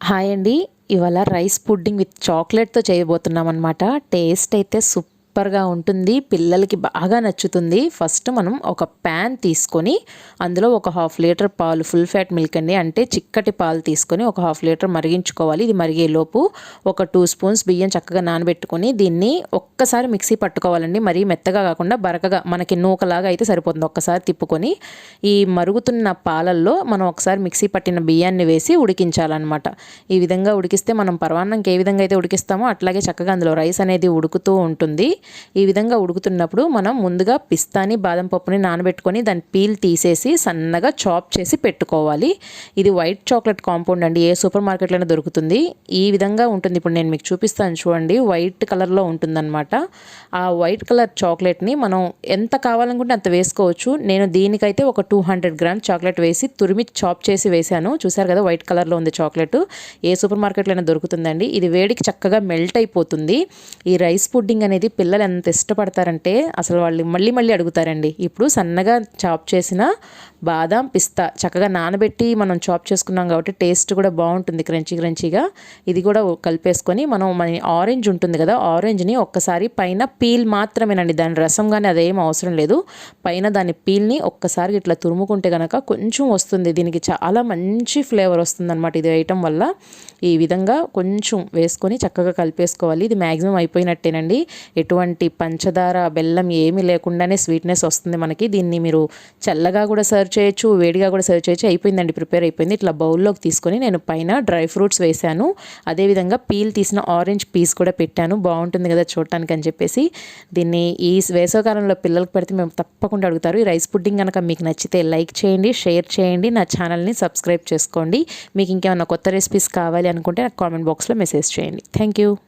Hi అండి. ఇవాళ rice pudding with చాక్లెట్‌తో చేయబోతున్నాం అనమాట. టేస్ట్ అయితే సూపర్‌గా ఉంటుంది. పిల్లలకి బాగా నచ్చుతుంది. ఫస్ట్ మనం ఒక ప్యాన్ తీసుకొని అందులో ఒక హాఫ్ లీటర్ పాలు, ఫుల్ ఫ్యాట్ మిల్క్ అండి, అంటే చిక్కటి పాలు తీసుకొని ఒక హాఫ్ లీటర్ మరిగించుకోవాలి. ఇది మరిగేలోపు ఒక 2 స్పూన్స్ బియ్యం చక్కగా నానబెట్టుకొని దీన్ని ఒక్కసారి మిక్సీ పట్టుకోవాలండి. మరీ మెత్తగా కాకుండా బరకగా మనకి నూకలాగా అయితే సరిపోతుంది. ఒక్కసారి తిప్పుకొని ఈ మరుగుతున్న పాలల్లో మనం ఒకసారి మిక్సీ పట్టిన బియ్యాన్ని వేసి ఉడికించాలన్నమాట. ఈ విధంగా ఉడికిస్తే మనం పరమాన్నంకి ఏ విధంగా అయితే ఉడికిస్తామో అట్లాగే చక్కగా అందులో రైస్ అనేది ఉడుకుతూ ఉంటుంది. ఈ విధంగా ఉడుకుతున్నప్పుడు మనం ముందుగా పిస్తాని, బాదం పప్పుని నానబెట్టుకొని దాని పీల్ తీసేసి సన్నగా చాప్ చేసి పెట్టుకోవాలి. ఇది వైట్ చాక్లెట్ కాంపౌండ్ అండి, ఏ సూపర్ మార్కెట్లోనే దొరుకుతుంది. ఈ విధంగా ఉంటుంది. ఇప్పుడు నేను మీకు చూపిస్తాను చూడండి. వైట్ కలర్లో ఉంటుందన్నమాట. ఆ వైట్ కలర్ చాక్లెట్ని మనం ఎంత కావాలనుకుంటే అంత వేసుకోవచ్చు. నేను దీనికైతే ఒక 200 గ్రామ్స్ చాక్లెట్ వేసి తురిమి చాప్ చేసి వేశాను. చూసారు కదా, వైట్ కలర్లో ఉంది చాక్లెట్. ఏ సూపర్ మార్కెట్లోనే దొరుకుతుందండి. ఇది వేడికి చక్కగా మెల్ట్ అయిపోతుంది. ఈ రైస్ పుడ్డింగ్ అనేది పిల్లలు ఎంత ఇష్టపడతారంటే అసలు వాళ్ళు మళ్ళీ మళ్ళీ అడుగుతారండి. ఇప్పుడు సన్నగా చాప్ చేసిన బాదాం, పిస్తా చక్కగా నానబెట్టి మనం చాప్ చేసుకున్నాం కాబట్టి టేస్ట్ కూడా బాగుంటుంది, క్రంచీగా. ఇది కూడా కలిపేసుకొని మన ఆరెంజ్ ఉంటుంది కదా, ఆరెంజ్ని ఒక్కసారి పైన పీల్ మాత్రమేనండి, దాని రసం కానీ అదేం అవసరం లేదు. పైన దాని పీల్ని ఒక్కసారి ఇట్లా తురుముకుంటే కనుక కొంచెం వస్తుంది. దీనికి చాలా మంచి ఫ్లేవర్ వస్తుందన్నమాట ఇది వేయటం వల్ల. ఈ విధంగా కొంచెం వేసుకొని చక్కగా కలిపేసుకోవాలి. ఇది మ్యాక్సిమం అయిపోయినట్టేనండి. ఎటువంటి పంచదార, బెల్లం ఏమీ లేకుండానే స్వీట్నెస్ వస్తుంది మనకి. దీన్ని మీరు చల్లగా కూడా సర్వ్ చేయొచ్చు, వేడిగా కూడా సర్వ్ చేయొచ్చు. అయిపోయిందండి, ప్రిపేర్ అయిపోయింది. ఇట్లా బౌల్లోకి తీసుకొని నేను పైన డ్రై ఫ్రూట్స్ వేసాను. అదేవిధంగా పీల్ తీసిన ఆరెంజ్ పీస్ కూడా పెట్టాను. బాగుంటుంది కదా చూడటానికి అని చెప్పేసి. దీన్ని ఈ వేసవికాలంలో పిల్లలకు పెడితే మేము తప్పకుండా అడుగుతారు. ఈ రైస్ పుడ్డింగ్ కనుక మీకు నచ్చితే లైక్ చేయండి, షేర్ చేయండి, నా ఛానల్ని సబ్స్క్రైబ్ చేసుకోండి. మీకు ఇంకేమైనా కొత్త రెసిపీస్ కావాలి అనుకుంటే నాకు కామెంట్ బాక్స్లో మెసేజ్ చేయండి. Thank you.